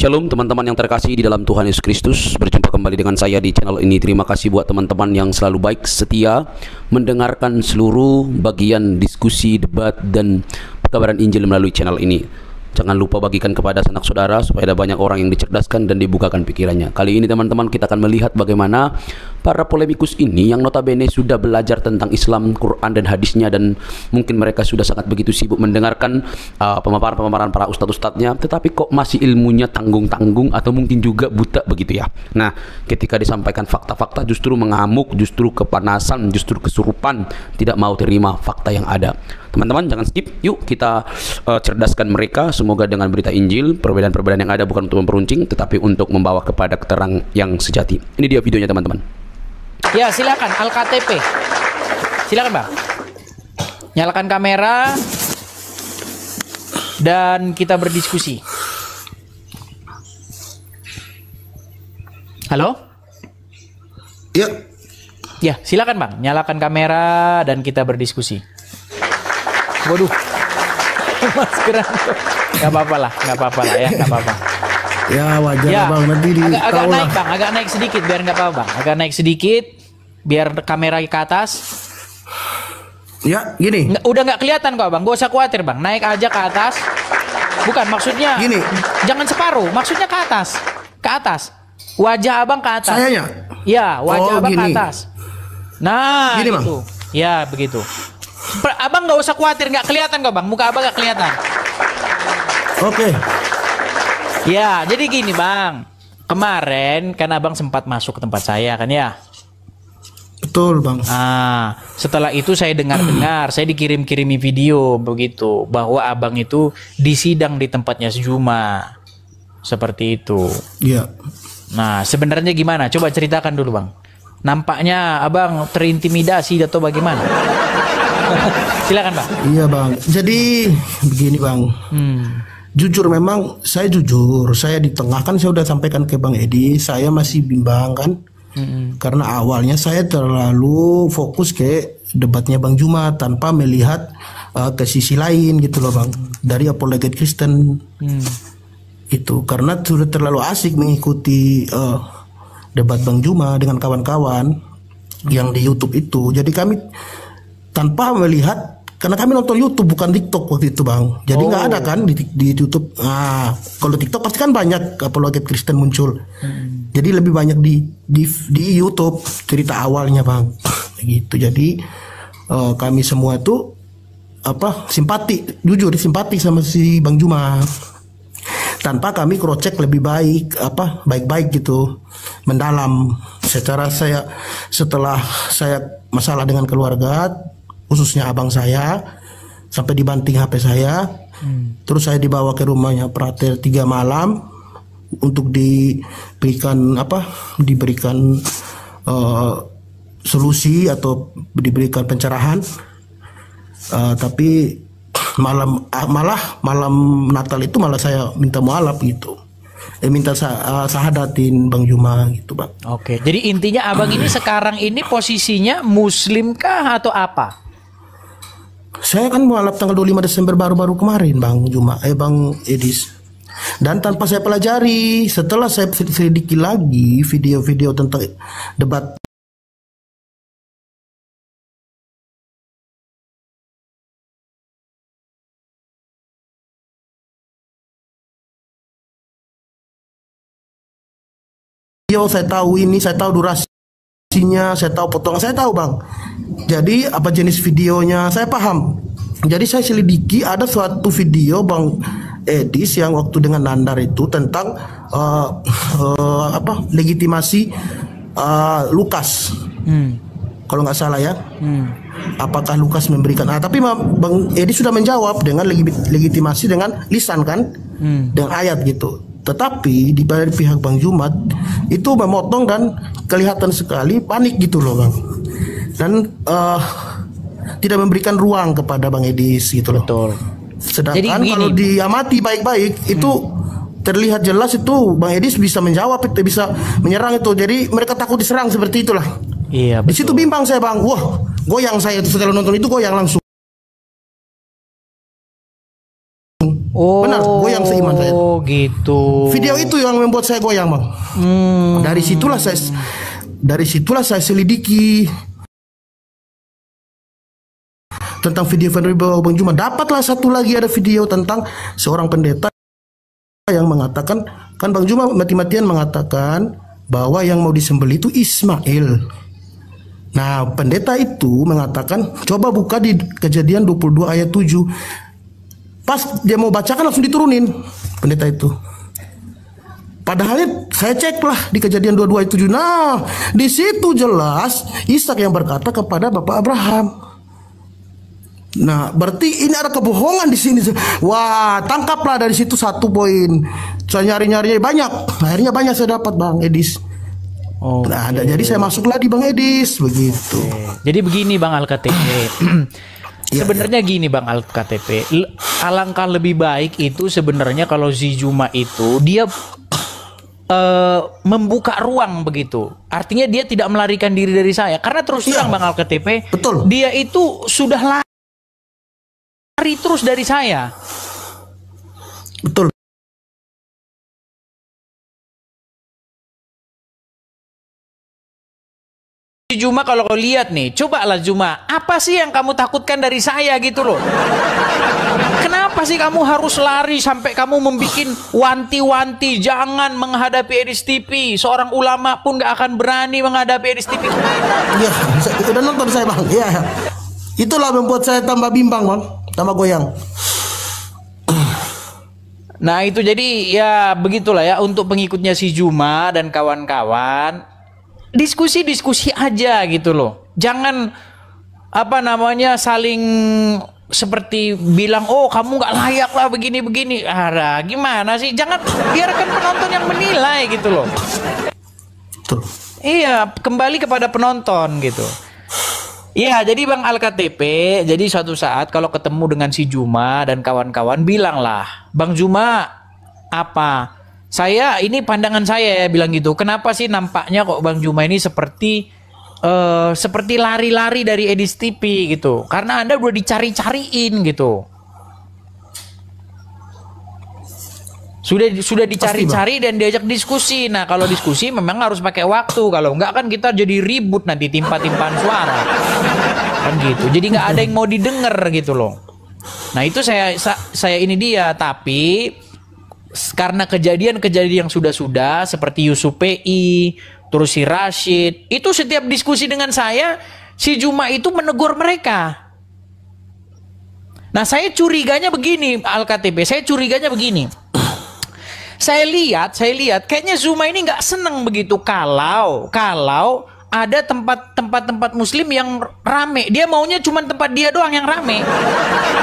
Shalom teman-teman yang terkasih di dalam Tuhan Yesus Kristus. Berjumpa kembali dengan saya di channel ini. Terima kasih buat teman-teman yang selalu baik setia mendengarkan seluruh bagian diskusi, debat, dan pekabaran Injil melalui channel ini. Jangan lupa bagikan kepada sanak saudara supaya ada banyak orang yang dicerdaskan dan dibukakan pikirannya. Kali ini teman-teman kita akan melihat bagaimana para polemikus ini yang notabene sudah belajar tentang Islam, Quran dan hadisnya, dan mungkin mereka sudah sangat begitu sibuk mendengarkan pemaparan-pemaparan para ustadz-ustadznya, tetapi kok masih ilmunya tanggung-tanggung atau mungkin juga buta begitu ya. Nah, ketika disampaikan fakta-fakta justru mengamuk, justru kepanasan, justru kesurupan, tidak mau terima fakta yang ada. Teman-teman jangan skip, yuk kita cerdaskan mereka. Semoga dengan berita Injil, perbedaan-perbedaan yang ada bukan untuk memperuncing, tetapi untuk membawa kepada keterang yang sejati. Ini dia videonya teman-teman. Ya silakan Al-KTP. Silakan Bang. Nyalakan kamera dan kita berdiskusi. Halo? Ya. Ya silakan Bang. Nyalakan kamera dan kita berdiskusi. Waduh. Maskeran. Gak apa-apa lah ya, gak apa-apa. Ya wajar Ya, Bang, nanti agak tahu naik lah. Bang, agak naik sedikit biar nggak apa-apa Bang. Agak naik sedikit biar kamera ke atas. Ya, gini. Udah nggak kelihatan kok Bang, gak usah khawatir Bang. Naik aja ke atas. Bukan maksudnya Gini. jangan separuh, maksudnya ke atas. Ke atas. Wajah Abang ke atas. Sayanya? Ya, wajah Abang ke gini. atas. Nah, Gini, Bang. gitu. Ya, begitu. Abang nggak usah khawatir, nggak kelihatan kok Bang. Muka Abang nggak kelihatan. Oke. Ya, jadi gini Bang. Kemarin kan Abang sempat masuk ke tempat saya kan ya. Betul Bang. Ah, setelah itu saya dengar-dengar, saya dikirim-kirimi video begitu bahwa Abang itu disidang di tempatnya Juma. Seperti itu. Iya. Nah, sebenarnya gimana? Coba ceritakan dulu Bang. Nampaknya Abang terintimidasi atau bagaimana? Silakan Bang. Iya Bang. Jadi begini Bang. Jujur memang saya jujur. Saya di tengah kan saya udah sampaikan ke Bang Edi. Saya masih bimbang kan. Karena awalnya saya terlalu fokus ke debatnya Bang Juma tanpa melihat ke sisi lain gitu loh Bang. Dari apologet Kristen. Itu karena sudah terlalu asik mengikuti debat Bang Juma dengan kawan-kawan yang di YouTube itu. Jadi kami tanpa melihat, karena kami nonton YouTube bukan TikTok waktu itu Bang. Jadi nggak ada kan di YouTube. Nah, kalau TikTok pasti kan banyak apologet Kristen muncul. Jadi lebih banyak di YouTube cerita awalnya Bang. Gitu. Jadi kami semua itu simpati, jujur simpati sama si Bang Juma. Tanpa kami crosscheck lebih baik, baik-baik gitu, mendalam. Setelah saya masalah dengan keluarga, khususnya abang saya, sampai dibanting HP saya, terus saya dibawa ke rumahnya Prater 3 malam untuk diberikan solusi atau diberikan pencerahan, tapi malam Natal itu malah saya minta mualaf gitu, minta sahadatin Bang Juma gitu Bang. Oke, jadi intinya Abang ini sekarang ini posisinya Muslim kah atau apa? Saya kan mualaf tanggal 25 Desember baru-baru kemarin Bang Bang Edis. Dan tanpa saya pelajari, setelah saya selidiki lagi video-video tentang debat saya tahu ini, saya tahu durasinya, saya tahu potongan, saya tahu Bang. Jadi apa jenis videonya saya paham. Jadi saya selidiki ada suatu video Bang Edis yang waktu dengan Nandar itu tentang legitimasi Lukas. Kalau nggak salah ya. Apakah Lukas memberikan? Tapi Bang Edis sudah menjawab dengan legitimasi dengan lisan kan, dengan ayat gitu. Tetapi di pihak Bang Jumat itu memotong dan kelihatan sekali panik gitu loh Bang. Dan tidak memberikan ruang kepada Bang Edis gitu loh. Betul. Sedangkan kalau diamati baik-baik itu terlihat jelas itu Bang Edis bisa menjawab, itu bisa menyerang itu. Jadi mereka takut diserang seperti itulah. Iya, betul. Di situ bimbang saya Bang. Wah, goyang saya itu setelah nonton itu, goyang langsung. Oh, benar, goyang seiman saya. Oh gitu. Video itu yang membuat saya goyang bang. Dari situlah saya selidiki tentang video Bang Juma. Dapatlah satu lagi, ada video tentang seorang pendeta yang mengatakan, kan Bang Juma mati-matian mengatakan bahwa yang mau disembelih itu Ismail. Nah, pendeta itu mengatakan, coba buka di Kejadian 22 ayat 7. Pas dia mau bacakan langsung diturunin pendeta itu. Padahal saya ceklah di Kejadian 22 ayat 7. Nah, di situ jelas Ishak yang berkata kepada Bapak Abraham. Nah, berarti ini ada kebohongan di sini. Wah, tangkaplah dari situ satu poin. Saya nyari-nyari banyak. Akhirnya banyak saya dapat Bang Edis. Oh. Nah, jadi saya masuk lagi Bang Edis begitu. Jadi begini Bang Al-KTP. Sebenarnya gini Bang Al-KTP, alangkah lebih baik itu sebenarnya kalau si Juma itu dia membuka ruang begitu. Artinya dia tidak melarikan diri dari saya. Karena terus terang Bang Al-KTP, betul. Dia itu sudah lari terus dari saya. Betul. Juma kalau kau lihat nih, cobalah Juma, apa sih yang kamu takutkan dari saya gitu loh? Kenapa sih kamu harus lari sampai kamu membuat wanti-wanti jangan menghadapi Edis TV? Seorang ulama pun gak akan berani menghadapi Edis TV. Iya, udah nonton saya Bang. Iya. Itulah membuat saya tambah bimbang Bang, tambah goyang. Nah itu jadi ya begitulah ya untuk pengikutnya si Juma dan kawan-kawan. Diskusi-diskusi aja gitu loh. Jangan apa namanya saling seperti bilang oh kamu nggak layak lah begini-begini. Gimana sih? Jangan biarkan penonton yang menilai gitu loh. Betul. Iya, kembali kepada penonton gitu. Iya, jadi Bang Al-KTP, jadi suatu saat kalau ketemu dengan si Juma dan kawan-kawan bilanglah, Bang Juma apa? Ini pandangan saya ya bilang gitu. Kenapa sih nampaknya kok Bang Juma ini seperti lari-lari dari Edis TV gitu? Karena Anda udah dicari-cariin gitu. Sudah dicari-cari dan diajak diskusi. Nah, kalau diskusi memang harus pakai waktu. Kalau enggak kan kita jadi ribut nanti timpa-timpaan suara. Kan gitu. Jadi nggak ada yang mau didengar gitu loh. Nah, itu saya ini dia, tapi karena kejadian-kejadian yang sudah-sudah seperti Yusuf PI, terus si Rashid, itu setiap diskusi dengan saya, si Juma itu menegur mereka. Nah, saya curiganya begini, Al-KTP, saya curiganya begini. Saya lihat kayaknya Zuma ini nggak seneng begitu kalau ada tempat-tempat Muslim yang rame. Dia maunya cuma tempat dia doang yang rame.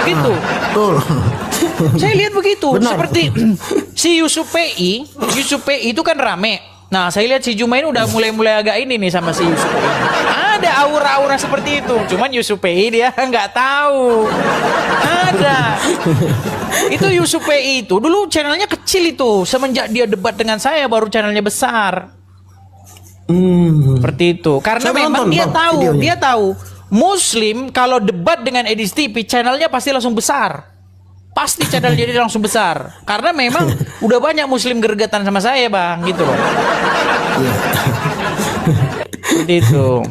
Gitu. Betul. Saya lihat begitu. Benar. Seperti si Yusuf PI itu kan rame. Nah, saya lihat si Juma ini udah mulai agak ini nih sama si Yusuf PI. Ada aura-aura seperti itu. Cuman Yusuf PI dia nggak tahu. Ada. Itu Yusuf PI itu dulu channelnya kecil itu. Semenjak dia debat dengan saya baru channelnya besar. Seperti itu. Karena memang dia tahu Muslim kalau debat dengan Edis TV channelnya pasti langsung besar. Pasti channel jadi langsung besar. Karena memang udah banyak Muslim gergetan sama saya Bang, gitu loh. Seperti itu.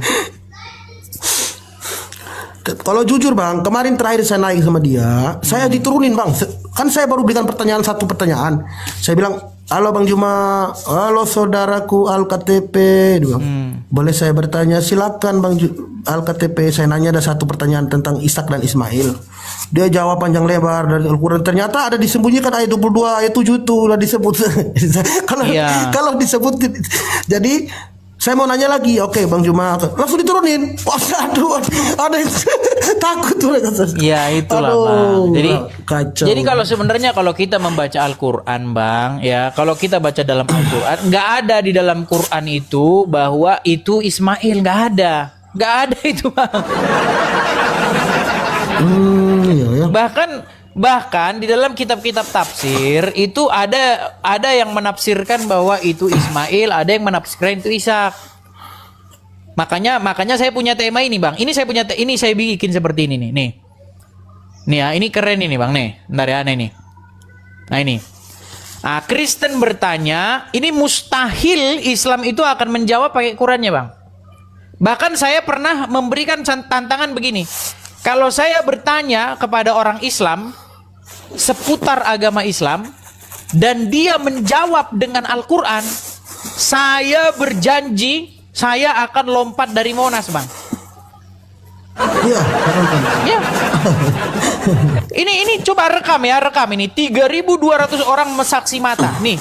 Kalau jujur Bang, kemarin terakhir saya naik sama dia, saya diturunin Bang. Kan saya baru berikan satu pertanyaan. Saya bilang, halo Bang Juma, halo saudaraku Al-KTP. Boleh saya bertanya? Silakan Bang Al-KTP. Saya nanya ada satu pertanyaan tentang Ishak dan Ismail. Dia jawab panjang lebar dari Al-Quran. Ternyata ada disembunyikan ayat 22, ayat 7 itu udah disebut. Kalau disebut, jadi saya mau nanya lagi. Oke Bang Juma, langsung diturunin. Waduh, ada yang takut tuh. Ya itulah Bang. Kacau. Jadi kalau sebenarnya kalau kita membaca Al-Quran Bang, ya kalau kita baca dalam Al-Quran, nggak ada di dalam Quran itu bahwa itu Ismail, nggak ada itu Bang. Iya. Bahkan di dalam kitab-kitab tafsir itu ada yang menafsirkan bahwa itu Ismail, ada yang menafsirkan itu Ishak. Makanya saya punya tema ini Bang. Ini saya bikin seperti ini nih. Nih ya, ini keren ini Bang nih. Bentar ya, nih. Nah ini. Nah, Kristen bertanya, ini mustahil Islam itu akan menjawab pakai Qurannya, Bang. Bahkan saya pernah memberikan tantangan begini. Kalau saya bertanya kepada orang Islam seputar agama Islam dan dia menjawab dengan Al-Quran, saya berjanji saya akan lompat dari Monas, Bang. Iya. Ya. Ini coba rekam ini 3.200 orang saksi mata. Nih,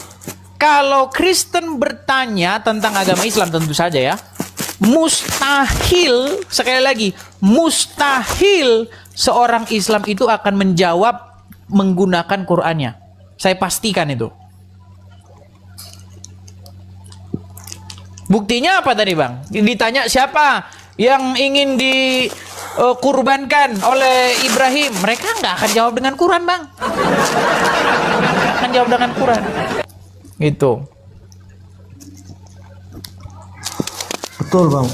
kalau Kristen bertanya tentang agama Islam tentu saja ya, mustahil, sekali lagi, mustahil seorang Islam itu akan menjawab menggunakan Qur'annya. Saya pastikan itu. Buktinya apa tadi, Bang? Ditanya siapa yang ingin dikurbankan oleh Ibrahim, mereka nggak akan jawab dengan Quran, Bang. Akan jawab dengan Quran. Gitu. Betul, Bang.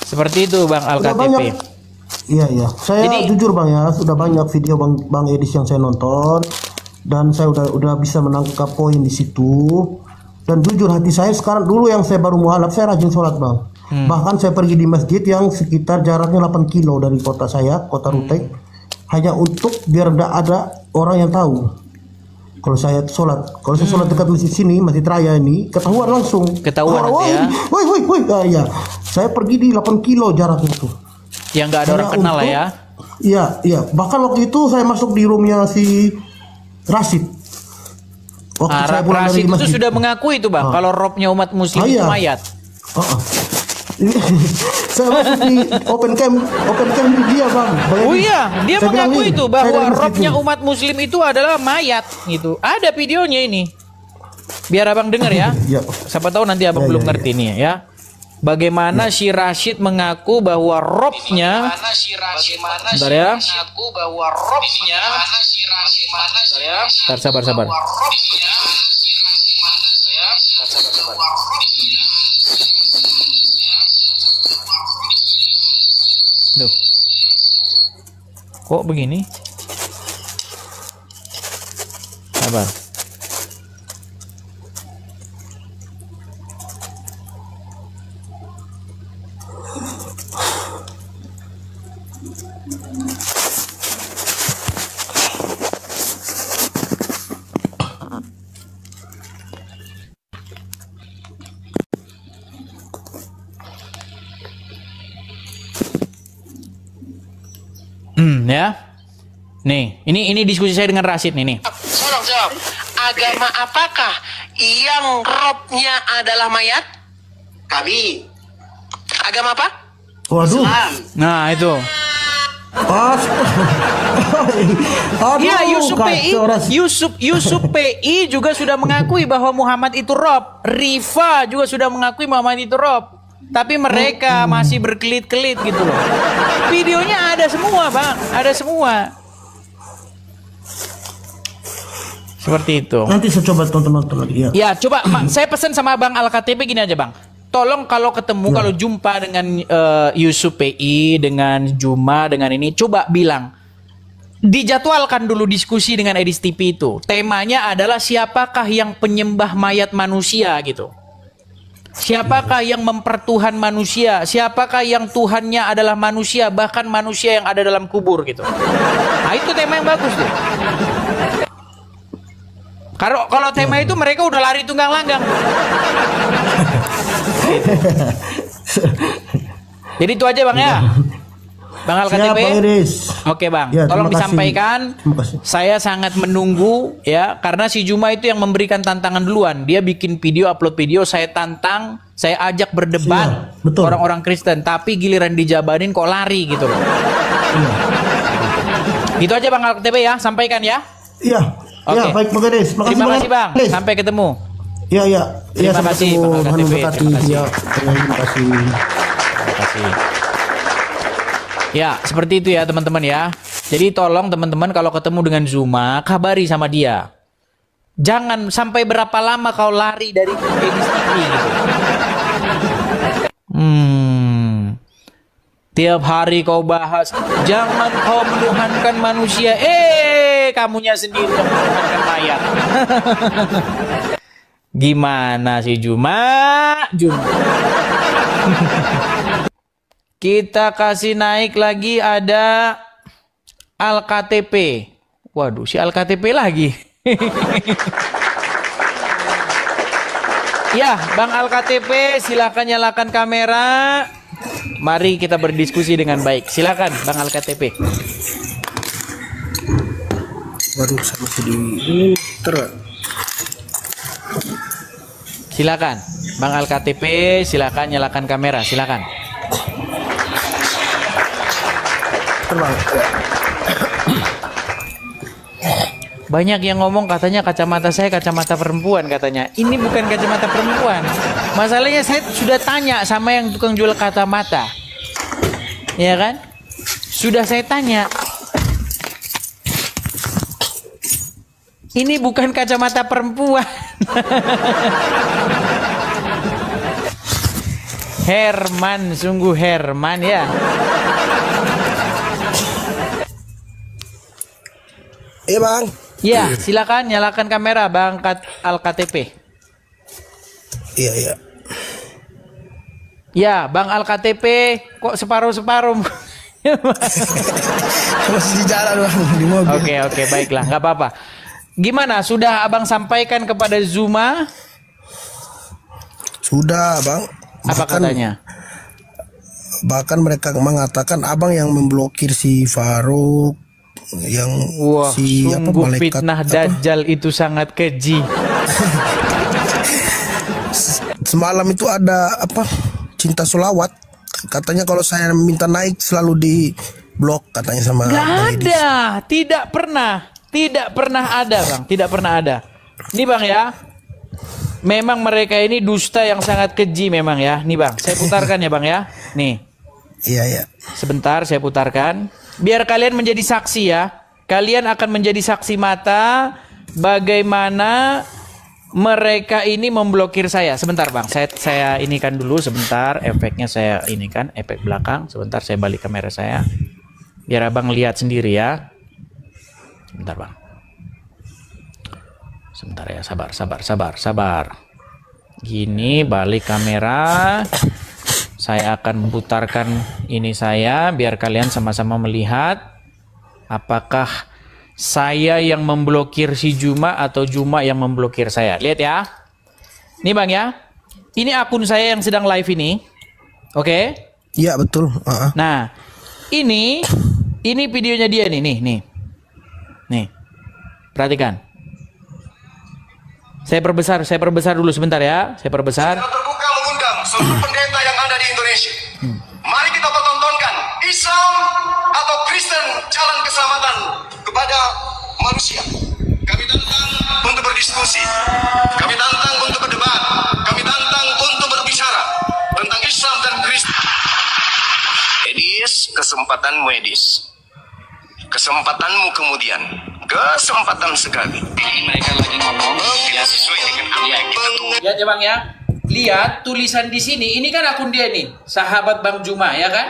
Seperti itu, Bang Al-KTP. Iya. Saya jujur, Bang, ya, sudah banyak video Bang Edis yang saya nonton dan saya udah bisa menangkap poin di situ. Dan jujur hati saya sekarang, dulu yang saya baru mualaf, saya rajin sholat, Bang. Bahkan saya pergi di masjid yang sekitar jaraknya 8 kilo dari kota saya, kota Rutek, hanya untuk biar tidak ada orang yang tahu kalau saya sholat. Kalau saya sholat dekat masjid sini, masjid raya ini, ketahuan langsung. Ketahuan ya. Woi. Ya. Saya pergi di 8 kilo jarak itu. Yang nggak ada orang kenal lah ya. Iya. Bahkan waktu itu saya masuk di roomnya si Rashid. Waktu saya pulang dari masjid. Itu sudah mengakui itu, Bang, kalau robnya umat muslim itu mayat. Saya masuk di open camp di dia, Bang. Oh iya, dia mengakui itu bahwa robnya umat muslim itu adalah mayat gitu. Ada videonya ini. Biar Abang dengar ya. Siapa tahu nanti Abang belum ngerti nih ya. Bagaimana si Rashid mengaku bahwa robnya, bentar ya. Sabar. Tuh. Kok begini? Sabar. Ya. Nih, ini diskusi saya dengan Rashid nih. Tolong jawab. Agama apakah yang robnya adalah mayat? Kami. Agama apa? Waduh. Islam. Nah, itu. Ya, Yusuf PI juga sudah mengakui bahwa Muhammad itu rob. Rifa juga sudah mengakui Muhammad itu rob. Tapi mereka masih berkelit-kelit gitu loh. Videonya ada semua, Bang. Ada semua. Seperti itu. Nanti saya coba tonton lagi ya. Ya, coba saya pesan sama Bang Al-KTP gini aja, Bang. Tolong kalau ketemu, kalau jumpa dengan Yusuf PI, dengan Juma, dengan ini, coba bilang. Dijadwalkan dulu diskusi dengan Edis TV itu. Temanya adalah siapakah yang penyembah mayat manusia gitu. Siapakah yang mempertuhan manusia? Siapakah yang Tuhannya adalah manusia, bahkan manusia yang ada dalam kubur gitu. Nah, itu tema yang bagus tuh. Kalau tema itu mereka udah lari tunggang langgang. Jadi itu aja, Bang ya. Bang Al-KTP. Oke, Bang. Ya, tolong disampaikan. Saya sangat menunggu ya, karena si Juma itu yang memberikan tantangan duluan. Dia bikin video, upload video, saya tantang, saya ajak berdebat orang-orang Kristen, tapi giliran dijabarin kok lari gitu loh. Gitu aja, Bang Al-KTP ya, sampaikan ya. Iya. Oke. Ya, baik, Bang Edis. Terima kasih, Bang. Sampai ketemu. Iya. Terima kasih, Bang Al-KTP. Terima kasih. Ya, seperti itu ya teman-teman ya. Jadi tolong teman-teman kalau ketemu dengan Zuma, kabari sama dia. Jangan sampai berapa lama kau lari dari Edis TV gitu. Tiap hari kau bahas, jangan kau menuhankan manusia. kamunya sendiri yang mengorbankan mayat. Gimana sih Juma? Kita kasih naik lagi ada Al-KTP. Waduh, si Al-KTP lagi. Ya, Bang Al-KTP, silakan nyalakan kamera. Mari kita berdiskusi dengan baik. Silakan, Bang Al-KTP. Waduh, sama di Silakan, Bang Al-KTP, silakan nyalakan kamera, silakan. terbang. Banyak yang ngomong katanya kacamata saya kacamata perempuan katanya. Ini bukan kacamata perempuan. Masalahnya saya sudah tanya sama yang tukang jual kacamata. Ya kan? Sudah saya tanya. Ini bukan kacamata perempuan. Herman, sungguh Herman ya. Iya bang. Ya, silakan nyalakan kamera Bang Al-KTP. Iya. Ya, Bang Al-KTP kok separuh-separuh. Masih di jalan bang, di mobil. Oke, baiklah, nggak apa-apa. Gimana, sudah abang sampaikan kepada Zuma? Sudah bang. Apa katanya? Bahkan mereka mengatakan abang yang memblokir si Faruk, yang Wah, si sungguh malaikat fitnah Dajjal itu sangat keji. Semalam itu ada cinta solawat. Katanya kalau saya minta naik selalu di blok katanya sama Gak Bang Edis. ada, tidak pernah ada Bang, tidak pernah ada. Ini Bang ya, memang mereka ini dusta yang sangat keji memang ya. Nih Bang, saya putarkan ya Bang ya. Nih, Iya. sebentar saya putarkan. Biar kalian menjadi saksi ya. Kalian akan menjadi saksi mata bagaimana mereka ini memblokir saya. Sebentar Bang, saya inikan dulu sebentar. Efeknya saya inikan, efek belakang. Sebentar saya balik kamera saya. Biar abang lihat sendiri ya. Sebentar Bang. Sebentar ya, sabar. Gini, balik kamera. Saya akan putarkan ini saya biar kalian sama-sama melihat apakah saya yang memblokir si Juma atau Juma yang memblokir saya. Lihat ya. Nih Bang ya. Ini akun saya yang sedang live ini. Oke? Iya betul. Nah, ini videonya dia nih. Nih. Perhatikan. Saya perbesar dulu sebentar ya. Saya perbesar. Terbuka mengundang seluruh pendeta yang ada di Indonesia. Mari kita pertontonkan Islam atau Kristen jalan keselamatan kepada manusia. Kami tantang untuk berdiskusi. Kami tantang untuk berdebat. Kami tantang untuk berbicara tentang Islam dan Kristen. Edis, kesempatanmu Edis. Kesempatanmu kemudian. Kesempatan sekali. Mereka lagi ngomong tidak sesuai dengan apa yang kita tunggu. Lihat ya Bang ya. Lihat tulisan di sini. Ini kan akun dia nih, sahabat Bang Juma ya kan?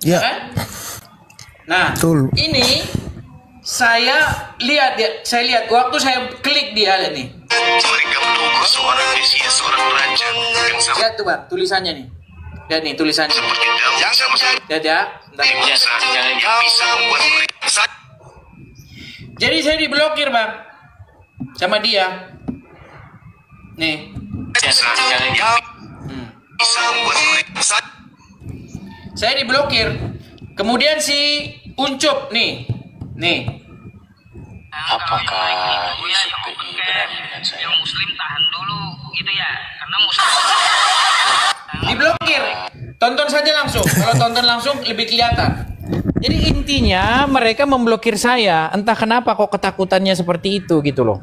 Iya. Kan? Nah, Betul. ini saya lihat waktu saya klik dia lihat nih. Mereka menunggu seorang Mesias, seorang raja yang sama Lihat tuh Bang, tulisannya nih. Lihat nih tulisannya. seperti Daud sama-sama Lihat ya. Bentar. Musa yang bisa membuat mereka. Jadi saya diblokir Bang sama dia. Nih. Bisa membuat mereka. Saya diblokir. Kemudian si Uncup nih. Apakah SPI berani dengan saya? Yang muslim tahan dulu gitu ya, karena muslim Diblokir. Tonton saja langsung. Kalau tonton langsung lebih kelihatan. Jadi intinya mereka memblokir saya. Entah kenapa kok ketakutannya seperti itu gitu loh.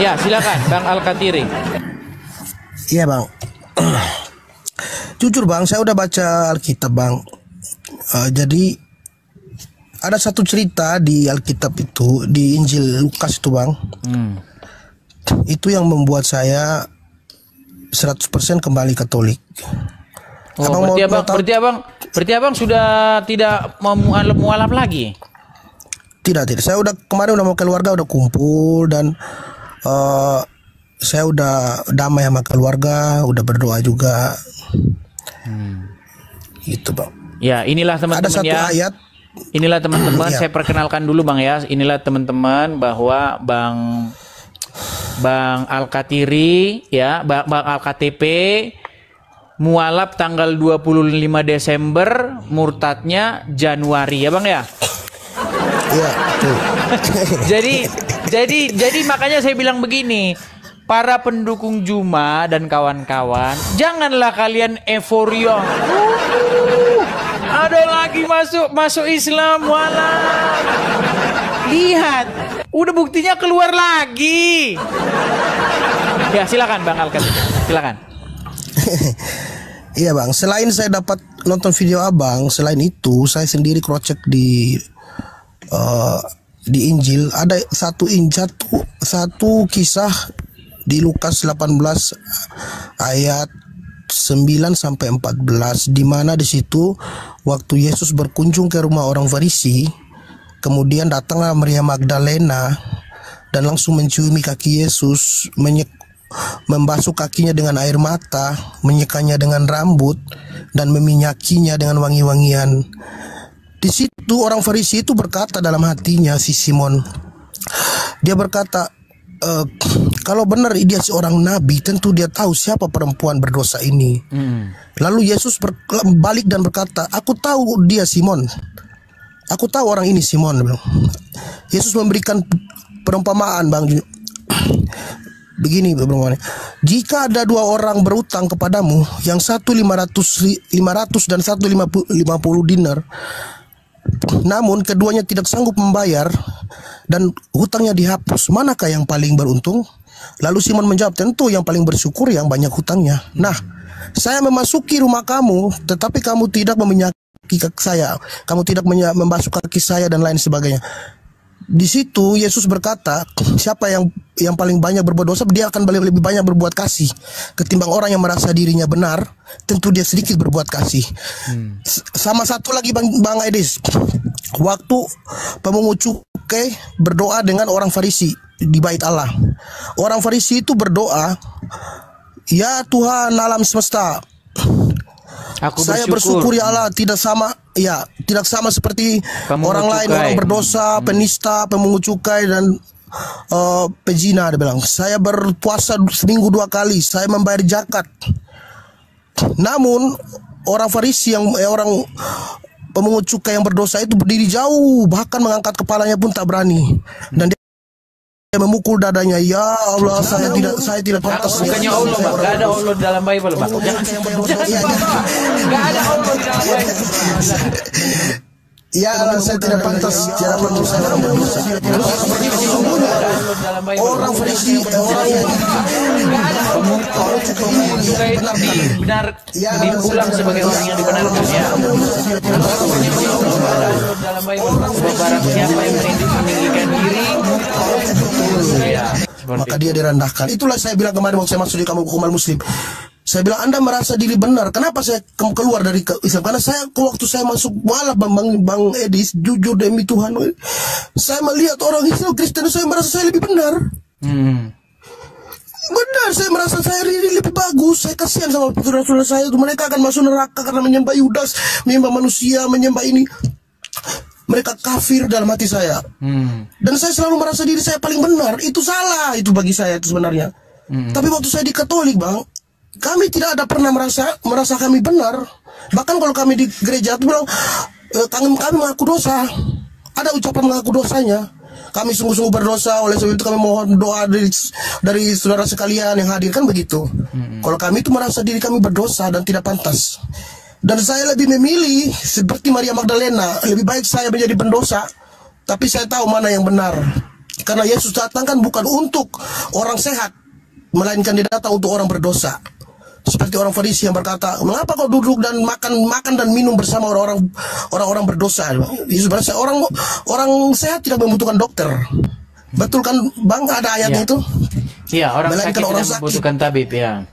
Ya silakan Bang Al-Katiri. Iya bang. Jujur bang, saya udah baca Alkitab bang. Jadi ada satu cerita di Alkitab itu, di Injil Lukas itu bang. Itu yang membuat saya 100% kembali Katolik. Abang berarti abang sudah tidak mau mualaf lagi? Tidak. Saya udah kemarin udah mau keluarga, udah kumpul dan saya udah damai sama keluarga, udah berdoa juga. Gitu bang. Ya, inilah teman-teman Ada satu ayat. Inilah teman-teman, Iya. saya perkenalkan dulu Bang ya. Inilah teman-teman bahwa Bang Al-Katiri ya, Bang Al-KTP mualaf tanggal 25 Desember, murtadnya Januari ya Bang ya. Iya, tuh. Jadi makanya saya bilang begini, para pendukung Juma dan kawan-kawan, janganlah kalian euforia. Ada lagi masuk Islam, wala. Lihat, udah buktinya keluar lagi. Ya silakan Bang Alkat, silakan. Iya bang, selain saya dapat nonton video abang, selain itu saya sendiri crosscheck di Injil. Ada satu kisah di Lukas 18 ayat 9 sampai 14, di mana di situ waktu Yesus berkunjung ke rumah orang Farisi, kemudian datanglah Maria Magdalena dan langsung menciumi kaki Yesus, membasuh kakinya dengan air mata, menyekanya dengan rambut dan meminyakinya dengan wangi-wangian. Di situ orang Farisi itu berkata dalam hatinya, si Simon, dia berkata, kalau benar dia seorang nabi, tentu dia tahu siapa perempuan berdosa ini. Lalu Yesus balik dan berkata, aku tahu dia Simon. Aku tahu orang ini Simon. Yesus memberikan perumpamaan bang. Begini perumpamaannya. Jika ada dua orang berutang kepadamu, yang satu 500 dan satu 50 dinar, namun keduanya tidak sanggup membayar dan hutangnya dihapus, manakah yang paling beruntung? Lalu Simon menjawab, tentu yang paling bersyukur yang banyak hutangnya. Nah, saya memasuki rumah kamu, tetapi kamu tidak meminyaki kaki saya, kamu tidak membasuh kaki saya dan lain sebagainya. Di situ Yesus berkata, siapa yang paling banyak berbuat dosa, dia akan lebih banyak berbuat kasih ketimbang orang yang merasa dirinya benar. Tentu dia sedikit berbuat kasih. Sama satu lagi Bang Edis, waktu pemungut cukai berdoa dengan orang Farisi di bait Allah. Orang Farisi itu berdoa, ya Tuhan alam semesta, saya bersyukur ya Allah, tidak sama seperti orang lain, orang berdosa, penista, pemungut cukai dan pezina. Dia bilang, saya berpuasa seminggu 2 kali, saya membayar zakat. Namun orang Farisi orang pemungut cukai yang berdosa itu berdiri jauh, bahkan mengangkat kepalanya pun tak berani, dan dia memukul dadanya. Ya Allah, saya tidak pantas. Bukannya Allah, Pak. Gak ada Allah dalam Bible, Pak. Gak ada Allah di dalam Bible. Ya Allah, saya tidak pantas di hadapan saya orang berdosa. Orang Farisi, orang yang benar diulang sebagai orang yang dibenarkan ya. Dalam Bible, barang siapa yang meninggikan diri, maka dia direndahkan. Itulah saya bilang kemarin waktu saya masuk di kampung hukuman Muslim. Saya bilang, Anda merasa diri benar. Kenapa saya keluar dari Islam? Karena waktu saya masuk, malah Bang Edis, jujur demi Tuhan, saya melihat orang Islam Kristen, saya merasa saya lebih benar. Benar, saya merasa saya lebih bagus. Saya kasihan sama saudara-saudara saya itu. Mereka akan masuk neraka karena menyembah Yudas, menyembah manusia, menyembah ini. Mereka kafir dalam hati saya. Dan saya selalu merasa diri saya paling benar. Itu salah, itu bagi saya itu sebenarnya. Tapi waktu saya di Katolik, Bang, kami tidak ada pernah merasa kami benar. Bahkan kalau kami di gereja itu bilang, kami mengaku dosa. Ada ucapan mengaku dosanya. Kami sungguh-sungguh berdosa, oleh sebab itu kami mohon doa dari saudara sekalian yang hadir, kan begitu. Kalau kami itu merasa diri kami berdosa dan tidak pantas. Dan saya lebih memilih seperti Maria Magdalena, lebih baik saya menjadi pendosa, tapi saya tahu mana yang benar. Karena Yesus datang kan bukan untuk orang sehat, melainkan dia datang untuk orang berdosa. Seperti orang Farisi yang berkata, mengapa kau duduk dan makan dan minum bersama orang-orang berdosa? Yesus berkata, orang sehat tidak membutuhkan dokter. Betul kan Bang, ada ayatnya itu? Iya, orang sakit orang tidak membutuhkan tabib ya.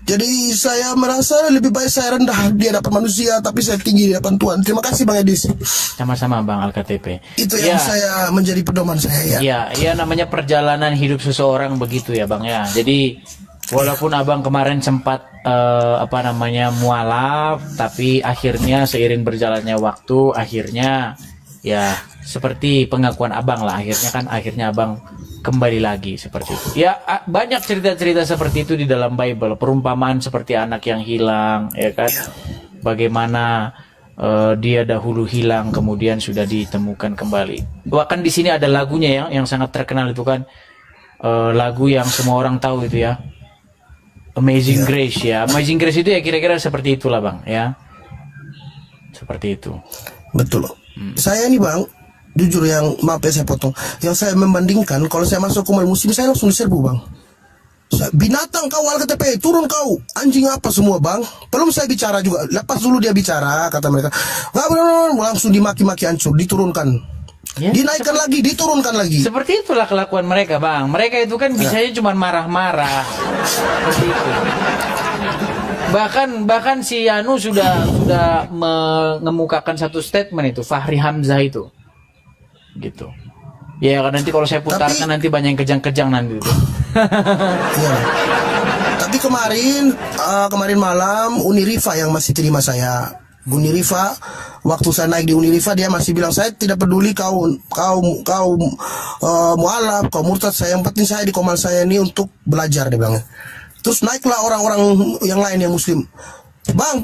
Jadi saya merasa lebih baik saya rendah di hadapan manusia, tapi saya tinggi di hadapan Tuhan. Terima kasih Bang Edis. Sama-sama Bang Alkatp. Itu yang saya menjadi pedoman saya ya. Iya, namanya perjalanan hidup seseorang begitu ya Bang ya. Jadi walaupun Abang kemarin sempat mualaf, tapi akhirnya seiring berjalannya waktu, akhirnya ya seperti pengakuan Abang lah, akhirnya Abang kembali lagi seperti itu. Ya banyak cerita-cerita seperti itu di dalam Bible, perumpamaan seperti anak yang hilang, ya kan? Bagaimana dia dahulu hilang kemudian sudah ditemukan kembali. Bahkan di sini ada lagunya yang sangat terkenal itu kan, lagu yang semua orang tahu itu ya, Amazing Grace ya. Amazing Grace itu ya kira-kira seperti itulah Bang ya. Seperti itu. Betul. Saya ini Bang, jujur yang maaf ya saya potong, yang saya membandingkan kalau saya masuk ke musim saya langsung diserbu Bang. Binatang kau Alkatp, turun kau, anjing apa semua Bang. Belum saya bicara juga, lepas dulu dia bicara, kata mereka nggak benar, langsung dimaki-maki, hancur, diturunkan ya, dinaikkan lagi, diturunkan lagi. Seperti itulah kelakuan mereka Bang. Mereka itu kan bisanya cuma marah-marah seperti itu. Bahkan si Yanu sudah mengemukakan satu statement itu, Fahri Hamzah itu gitu ya kan, nanti kalau saya putarkan nanti banyak yang kejang-kejang nanti itu. Ya. Tapi kemarin malam Unirifa yang masih terima saya. Unirifa, waktu saya naik di Unirifa dia masih bilang, saya tidak peduli kau mualaf, kau murtad, saya yang penting saya di komal saya ini untuk belajar, dia bilang. Terus naiklah orang-orang yang lain yang muslim, Bang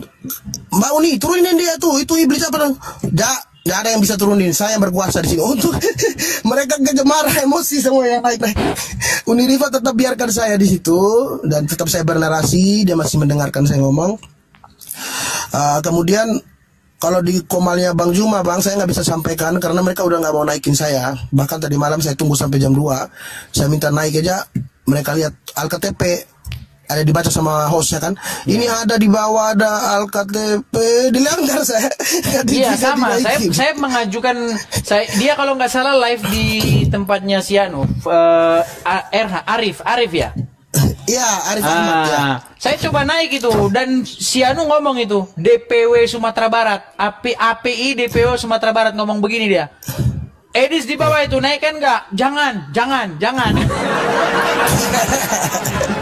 Uni turunin dia tuh, itu iblis apa dong? Nggak ada yang bisa turunin, saya yang berkuasa di sini. Untuk mereka marah, emosi semua yang naik. Unirifa tetap biarkan saya di situ dan tetap saya bernarasi, dia masih mendengarkan saya ngomong. Kemudian kalau di komalnya Bang Juma Bang, saya nggak bisa sampaikan karena mereka udah nggak mau naikin saya. Bahkan tadi malam saya tunggu sampai jam 2, saya minta naik aja, mereka lihat Alkatp ada dibaca sama hostnya kan, ini ada di bawah ada Alkatp, dilanggar saya. Iya sama, saya mengajukan, dia kalau nggak salah live di tempatnya Sianu, Arif ya. Iya, Arif Ahmad ya. Saya coba naik itu dan Sianu ngomong itu, DPW Sumatera Barat, API DPW Sumatera Barat ngomong begini dia, Edis di bawah itu naikkan nggak? Jangan.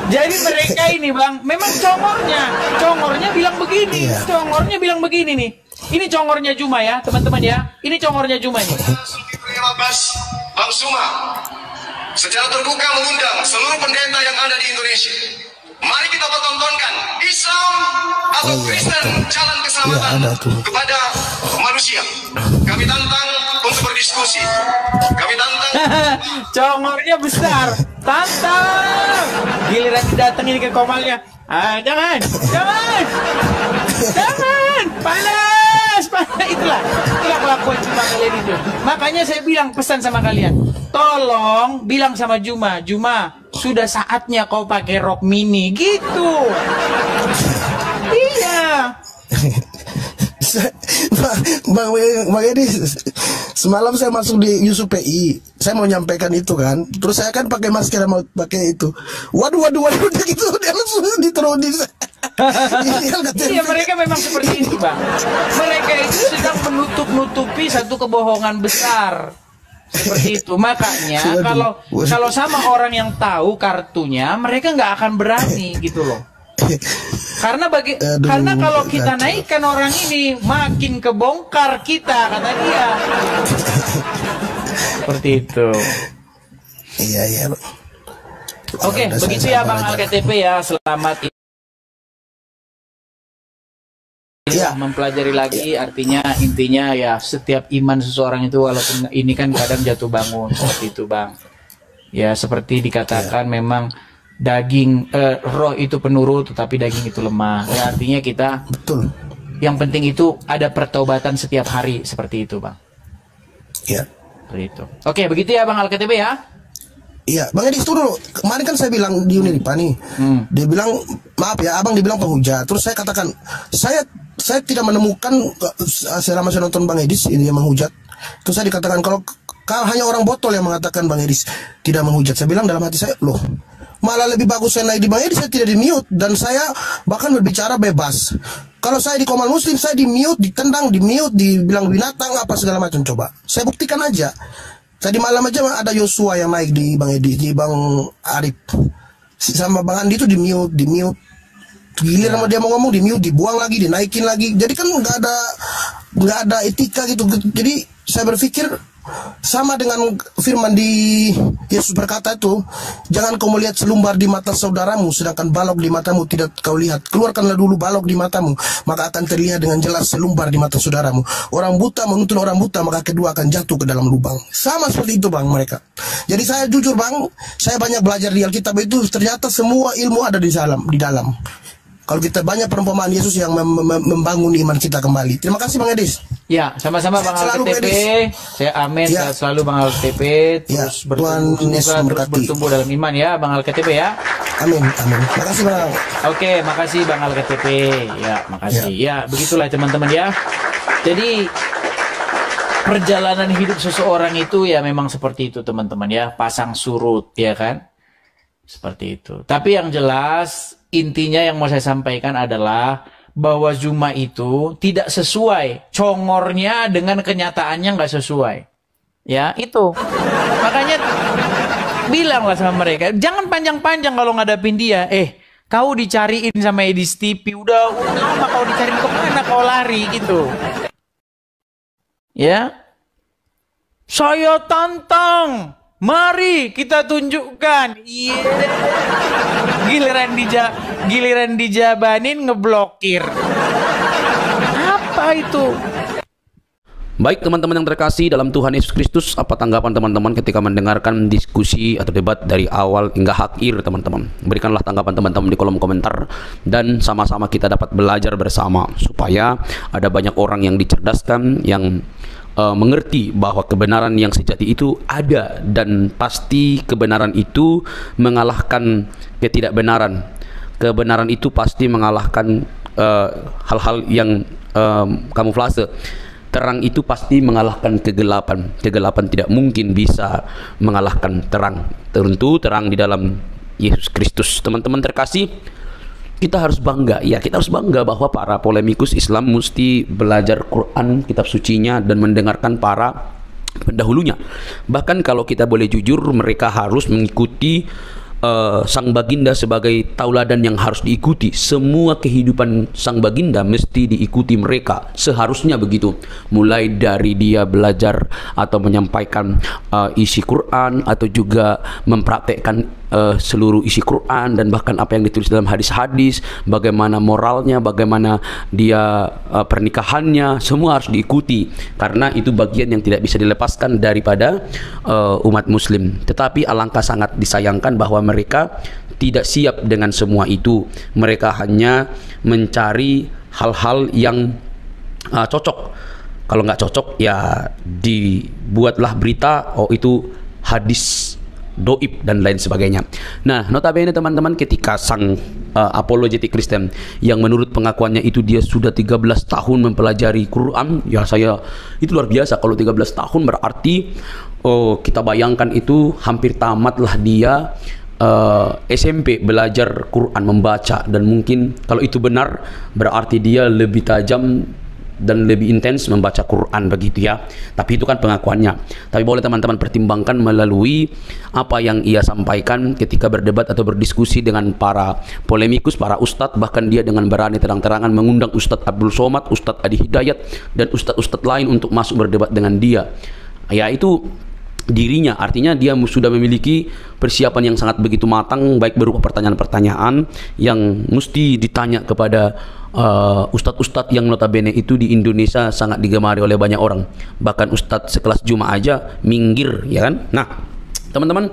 Jadi mereka ini Bang, memang congornya bilang begini, congornya bilang begini nih. Ini congornya Juma ya, teman-teman ya. Ini congornya Juma ini. Bang Suma secara terbuka mengundang seluruh pendeta yang ada di Indonesia. Mari kita pertontonkan Islam atau Kristen jalan keselamatan kepada manusia. Kami tantang untuk berdiskusi. Kami tantang. Congornya besar, tantang. Giliran didatengin ke komalnya, jangan, panas. Itulah kelakuan Juma kalian itu. Makanya saya bilang, pesan sama kalian, tolong bilang sama Juma, sudah saatnya kau pakai rok mini gitu. Iya. Bang Edi, semalam saya masuk di Yusuf PI, saya mau nyampaikan itu kan, terus saya kan pakai masker, mau pakai itu, waduh gitu, dia langsung diturunin. Iya, mereka memang seperti itu Bang. Mereka itu sedang menutupi satu kebohongan besar seperti itu. Makanya kalau sama orang yang tahu kartunya, mereka nggak akan berani gitu loh. Karena kalau kita naikkan orang ini, makin kebongkar kita, kata dia. Seperti itu. Iya. Oke, begitu ya Bang Alkatp ya. Selamat mempelajari lagi, artinya intinya ya setiap iman seseorang itu walaupun ini kan kadang jatuh bangun seperti itu Bang. Ya seperti dikatakan memang daging roh itu penurut tetapi daging itu lemah. Ya artinya kita betul. Yang penting itu ada pertobatan setiap hari seperti itu Bang. Iya. Seperti itu. Oke, begitu ya Bang Alkatp ya. Iya, Bang Edi, itu dulu. Kemarin kan saya bilang di Uniripa nih, dia bilang, maaf ya, abang dibilang penghujat. Terus saya katakan, saya tidak menemukan selama saya nonton Bang Edis ini yang menghujat. Terus saya dikatakan kalau hanya orang botol yang mengatakan Bang Edis tidak menghujat. Saya bilang dalam hati saya, loh, malah lebih bagus saya naik di Bang Edi, saya tidak di mute dan saya bahkan berbicara bebas. Kalau saya di Komal Muslim, saya di mute, ditendang, di mute, dibilang binatang apa segala macam. Coba saya buktikan aja. Tadi malam aja ada Yosua yang naik di Bang Edi, di Bang Arif, sama Bang Andi itu di mute, gilir sama dia mau ngomong di mute, dibuang lagi, dinaikin lagi. Jadi kan nggak ada etika gitu. Jadi saya berpikir sama dengan firman di Yesus berkata itu, jangan kau melihat selumbar di mata saudaramu sedangkan balok di matamu tidak kau lihat. Keluarkanlah dulu balok di matamu, maka akan terlihat dengan jelas selumbar di mata saudaramu. Orang buta menuntun orang buta, maka kedua akan jatuh ke dalam lubang. Sama seperti itu Bang mereka. Jadi saya jujur Bang, saya banyak belajar di Alkitab itu, ternyata semua ilmu ada di dalam. Kalau kita banyak perumpamaan Yesus yang membangun iman kita kembali. Terima kasih Bang Edis. Ya, sama-sama Bang LKTP. Saya amin, ya. sehat selalu Bang LKTP. Terus Ya, Tuhan Yesus terus bertumbuh dalam iman ya Bang LKTP ya. Amin, amin. Makasih Bang. Oke, makasih Bang LKTP. Ya, makasih. Ya, begitulah teman-teman ya. Jadi perjalanan hidup seseorang itu ya memang seperti itu teman-teman ya, pasang surut ya kan. Seperti itu. Tapi yang jelas intinya yang mau saya sampaikan adalah bahwa Zuma itu tidak sesuai, congornya dengan kenyataannya nggak sesuai. Ya, itu. Makanya bilanglah sama mereka, jangan panjang-panjang kalau ngadapin dia. Kau dicariin sama Edis TV, udah lama kau dicariin, kemana kau lari gitu. Ya. Saya tantang. Mari kita tunjukkan. Iya. Giliran dijabanin ngeblokir. Apa itu? Baik teman-teman yang terkasih dalam Tuhan Yesus Kristus, apa tanggapan teman-teman ketika mendengarkan diskusi atau debat dari awal hingga akhir teman-teman? Berikanlah tanggapan teman-teman di kolom komentar dan sama-sama kita dapat belajar bersama supaya ada banyak orang yang dicerdaskan, yang mengerti bahwa kebenaran yang sejati itu ada dan pasti kebenaran itu mengalahkan ketidakbenaran. Kebenaran itu pasti mengalahkan hal-hal yang kamuflase. Terang itu pasti mengalahkan kegelapan. Kegelapan tidak mungkin bisa mengalahkan terang. Tentu terang di dalam Yesus Kristus. Teman-teman terkasih, kita harus bangga, ya kita harus bangga bahwa para polemikus Islam mesti belajar Quran, kitab sucinya, dan mendengarkan para pendahulunya. Bahkan kalau kita boleh jujur, mereka harus mengikuti sang baginda sebagai tauladan yang harus diikuti. Semua kehidupan sang baginda mesti diikuti mereka, seharusnya begitu. Mulai dari dia belajar atau menyampaikan isi Quran, atau juga mempraktekkan seluruh isi Quran, dan bahkan apa yang ditulis dalam hadis-hadis, bagaimana moralnya, bagaimana dia pernikahannya, semua harus diikuti karena itu bagian yang tidak bisa dilepaskan daripada umat muslim. Tetapi alangkah sangat disayangkan bahwa mereka tidak siap dengan semua itu. Mereka hanya mencari hal-hal yang cocok. Kalau nggak cocok ya dibuatlah berita, oh itu hadis doib dan lain sebagainya. Nah, notabene teman-teman, ketika sang apologetik Kristen yang menurut pengakuannya itu dia sudah 13 tahun mempelajari Quran, ya saya itu luar biasa. Kalau 13 tahun berarti kita bayangkan itu hampir tamatlah dia SMP belajar Quran, membaca, dan mungkin kalau itu benar berarti dia lebih tajam dan lebih intens membaca Quran begitu ya. Tapi itu kan pengakuannya. Tapi boleh teman-teman pertimbangkan melalui apa yang ia sampaikan ketika berdebat atau berdiskusi dengan para polemikus, para ustadz. Bahkan dia dengan berani terang-terangan mengundang Ustadz Abdul Somad, Ustadz Adi Hidayat, dan ustadz-ustadz lain untuk masuk berdebat dengan dia. Ya, itu dirinya, artinya dia sudah memiliki persiapan yang sangat begitu matang, baik berupa pertanyaan-pertanyaan yang mesti ditanya kepada ustadz-ustadz yang notabene itu di Indonesia sangat digemari oleh banyak orang. Bahkan ustadz sekelas Juma aja minggir, ya kan? Nah, teman-teman,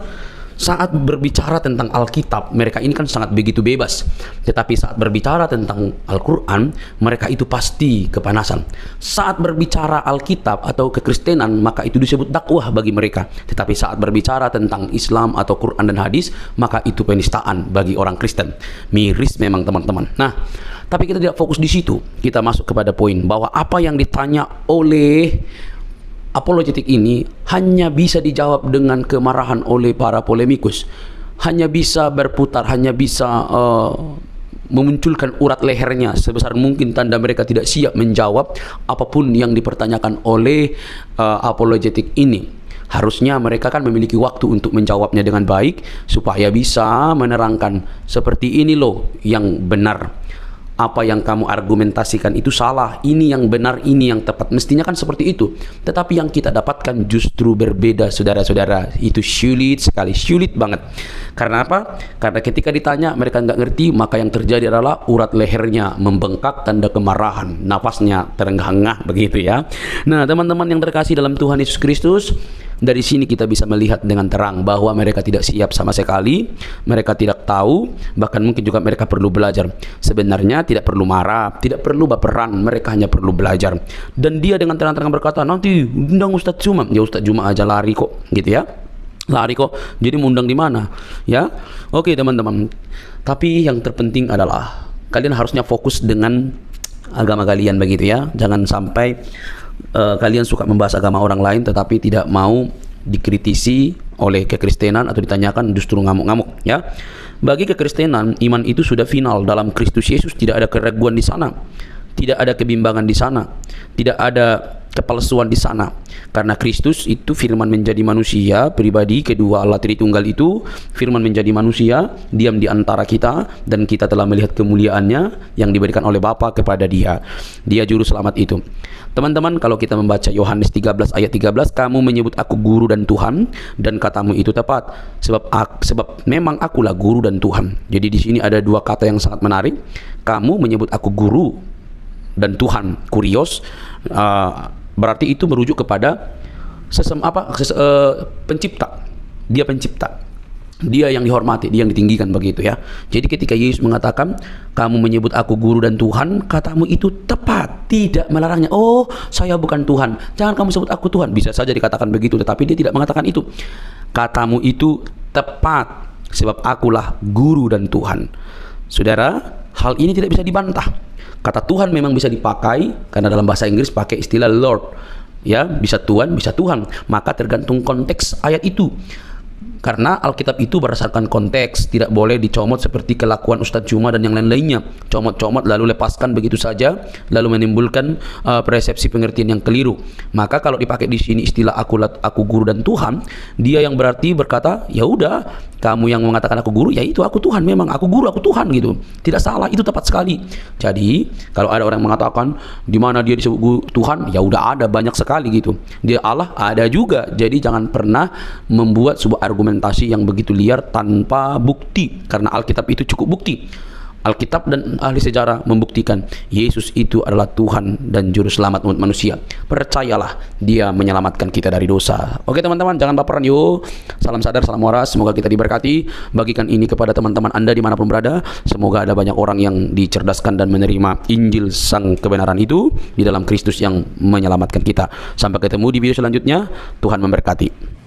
saat berbicara tentang Alkitab, mereka ini kan sangat begitu bebas. Tetapi saat berbicara tentang Al-Quran, mereka itu pasti kepanasan. Saat berbicara Alkitab atau kekristenan, maka itu disebut dakwah bagi mereka. Tetapi saat berbicara tentang Islam atau Quran dan hadis, maka itu penistaan bagi orang Kristen. Miris memang teman-teman. Nah, tapi kita tidak fokus di situ. Kita masuk kepada poin bahwa apa yang ditanya oleh apologetik ini hanya bisa dijawab dengan kemarahan oleh para polemikus. hanya bisa berputar, hanya bisa memunculkan urat lehernya sebesar mungkin, tanda mereka tidak siap menjawab apapun yang dipertanyakan oleh apologetik ini. Harusnya mereka kan memiliki waktu untuk menjawabnya dengan baik supaya bisa menerangkan seperti ini loh yang benar. Apa yang kamu argumentasikan itu salah, ini yang benar, ini yang tepat. Mestinya kan seperti itu. Tetapi yang kita dapatkan justru berbeda, saudara-saudara. Itu sulit sekali, sulit banget. Karena apa? Karena ketika ditanya mereka nggak ngerti, maka yang terjadi adalah urat lehernya membengkak, tanda kemarahan, napasnya terengah-engah begitu ya. Nah, teman-teman yang terkasih dalam Tuhan Yesus Kristus, dari sini kita bisa melihat dengan terang bahwa mereka tidak siap sama sekali, mereka tidak tahu, bahkan mungkin juga mereka perlu belajar. Sebenarnya tidak perlu marah, tidak perlu baperan, mereka hanya perlu belajar. Dan dia dengan terang-terang berkata, nanti undang Ustadz Juma. Ya Ustadz Juma aja lari kok, gitu ya. Lari kok, jadi mau undang di mana? Ya, oke teman-teman. Tapi yang terpenting adalah kalian harusnya fokus dengan agama kalian begitu ya. Jangan sampai kalian suka membahas agama orang lain tetapi tidak mau dikritisi oleh kekristenan atau ditanyakan justru ngamuk-ngamuk ya. Bagi kekristenan, iman itu sudah final dalam Kristus Yesus, tidak ada keraguan di sana, tidak ada kebimbangan di sana, tidak ada kepalsuan di sana. Karena Kristus itu firman menjadi manusia, pribadi kedua Allah Tritunggal itu firman menjadi manusia, diam di antara kita, dan kita telah melihat kemuliaannya yang diberikan oleh Bapa kepada dia. Dia juru selamat itu. Teman-teman, kalau kita membaca Yohanes 13 ayat 13, kamu menyebut aku guru dan Tuhan, dan katamu itu tepat, sebab memang akulah guru dan Tuhan. Jadi di sini ada dua kata yang sangat menarik. Kamu menyebut aku guru dan Tuhan, kurios, berarti itu merujuk kepada pencipta. Dia pencipta, dia yang dihormati, dia yang ditinggikan begitu ya. Jadi ketika Yesus mengatakan kamu menyebut aku guru dan Tuhan, katamu itu tepat, tidak melarangnya. Oh, saya bukan Tuhan, jangan kamu sebut aku Tuhan. Bisa saja dikatakan begitu, tetapi dia tidak mengatakan itu. Katamu itu tepat, sebab akulah guru dan Tuhan. Saudara, hal ini tidak bisa dibantah. Kata Tuhan memang bisa dipakai, karena dalam bahasa Inggris pakai istilah Lord ya, bisa Tuhan, bisa Tuhan. Maka tergantung konteks ayat itu. Karena Alkitab itu berdasarkan konteks, tidak boleh dicomot seperti kelakuan Ustadz Juma dan yang lain-lainnya. Comot-comot lalu lepaskan begitu saja, lalu menimbulkan persepsi pengertian yang keliru. Maka kalau dipakai di sini istilah aku guru dan Tuhan, dia yang berarti berkata, ya udah, kamu yang mengatakan aku guru, ya itu aku Tuhan, memang aku guru, aku Tuhan gitu. Tidak salah, itu tepat sekali. Jadi kalau ada orang yang mengatakan di mana dia disebut guru Tuhan, ya udah ada banyak sekali gitu. Dia Allah ada juga. Jadi jangan pernah membuat sebuah argumentasi yang begitu liar tanpa bukti, karena Alkitab itu cukup bukti. Alkitab dan ahli sejarah membuktikan Yesus itu adalah Tuhan dan juru selamat umat manusia. Percayalah, dia menyelamatkan kita dari dosa. Oke teman-teman, jangan baperan yuk. Salam sadar, salam waras, semoga kita diberkati. Bagikan ini kepada teman-teman Anda dimanapun berada. Semoga ada banyak orang yang dicerdaskan dan menerima Injil sang kebenaran itu di dalam Kristus yang menyelamatkan kita. Sampai ketemu di video selanjutnya. Tuhan memberkati.